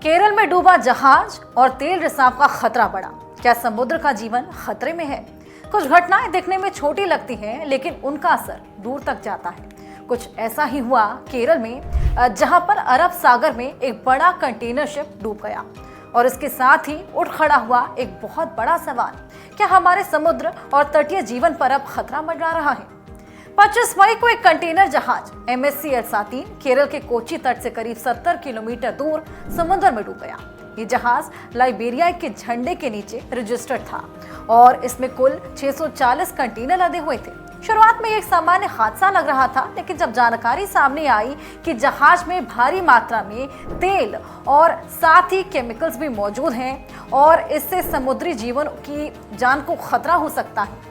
केरल में डूबा जहाज और तेल रिसाव का खतरा बढ़ा। क्या समुद्र का जीवन खतरे में है? कुछ घटनाएं दिखने में छोटी लगती हैं, लेकिन उनका असर दूर तक जाता है। कुछ ऐसा ही हुआ केरल में, जहां पर अरब सागर में एक बड़ा कंटेनर शिप डूब गया और इसके साथ ही उठ खड़ा हुआ एक बहुत बड़ा सवाल, क्या हमारे समुद्र और तटीय जीवन पर अब खतरा मंडरा रहा है? 25 मई को एक कंटेनर जहाज MSC एल्सातीन केरल के कोच्चि तट से करीब 70 किलोमीटर दूर समुद्र में डूब गया। ये जहाज लाइबेरिया के झंडे के नीचे रजिस्टर्ड था और इसमें कुल 640 कंटेनर लदे हुए थे। शुरुआत में एक सामान्य हादसा लग रहा था, लेकिन जब जानकारी सामने आई कि जहाज में भारी मात्रा में तेल और साथ ही केमिकल्स भी मौजूद हैं और इससे समुद्री जीवन की जान को खतरा हो सकता है,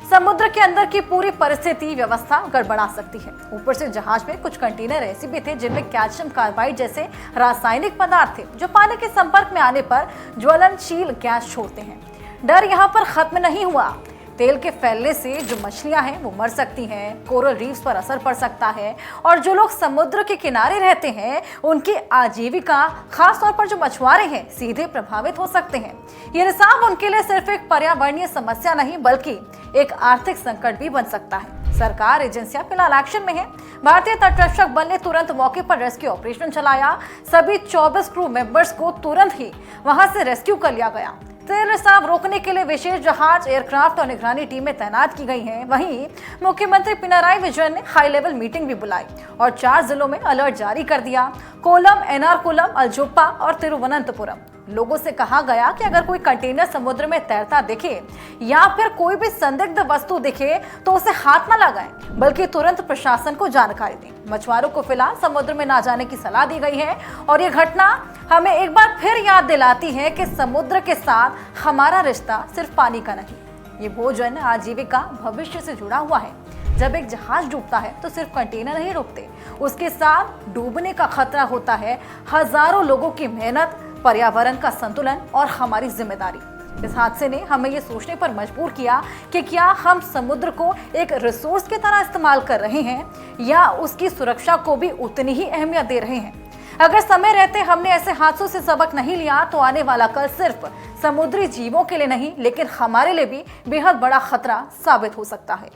समुद्र के अंदर की पूरी परिस्थिति व्यवस्था गड़बड़ा सकती है। ऊपर से जहाज में कुछ कंटेनर ऐसे भी थे जिनमें कैल्शियम कार्बाइड जैसे रासायनिक पदार्थ थे, जो पानी के संपर्क में आने पर ज्वलनशील गैस छोड़ते हैं। डर यहाँ पर खत्म नहीं हुआ। तेल के फैलने से जो मछलियां हैं वो मर सकती हैं, कोरल रीफ्स पर असर पड़ सकता है और जो लोग समुद्र के किनारे रहते हैं उनकी आजीविका, खास तौर पर जो मछुआरे हैं, सीधे प्रभावित हो सकते हैं। ये रिसाव उनके लिए सिर्फ एक पर्यावरणीय समस्या नहीं बल्कि एक आर्थिक संकट भी बन सकता है। सरकार, एजेंसियां फिलहाल एक्शन में है। भारतीय तटरक्षक बल ने तुरंत मौके पर रेस्क्यू ऑपरेशन चलाया। सभी 24 क्रू मेंबर्स को तुरंत ही वहां से रेस्क्यू कर लिया गया। तेल रिसाव रोकने के लिए विशेष जहाज, एयरक्राफ्ट और निगरानी टीमें तैनात की गई हैं। वहीं मुख्यमंत्री पिनाराई विजयन ने हाई लेवल मीटिंग भी बुलाई और 4 जिलों में अलर्ट जारी कर दिया। कोलम, एर्नाकुलम, अल्जुप्पा और तिरुवनंतपुरम। लोगों से कहा गया कि अगर कोई कंटेनर समुद्र में तैरता दिखे या फिर कोई भी संदिग्ध वस्तु दिखे तो उसे हाथ न लगाएं, बल्कि तुरंत प्रशासन को जानकारी दें। मछुआरों को फिलहाल समुद्र में ना जाने की सलाह दी गई है और ये घटना हमें एक बार फिर याद दिलाती है कि समुद्र के साथ हमारा रिश्ता सिर्फ पानी का नहीं, ये भोजन, आजीविका, भविष्य से जुड़ा हुआ है। जब एक जहाज डूबता है तो सिर्फ कंटेनर नहीं डूबते, उसके साथ डूबने का खतरा होता है हजारों लोगों की मेहनत, पर्यावरण का संतुलन और हमारी जिम्मेदारी। इस हादसे ने हमें ये सोचने पर मजबूर किया कि क्या हम समुद्र को एक रिसोर्स की तरह इस्तेमाल कर रहे हैं या उसकी सुरक्षा को भी उतनी ही अहमियत दे रहे हैं। अगर समय रहते हमने ऐसे हादसों से सबक नहीं लिया तो आने वाला कल सिर्फ समुद्री जीवों के लिए नहीं, लेकिन हमारे लिए भी बेहद बड़ा खतरा साबित हो सकता है।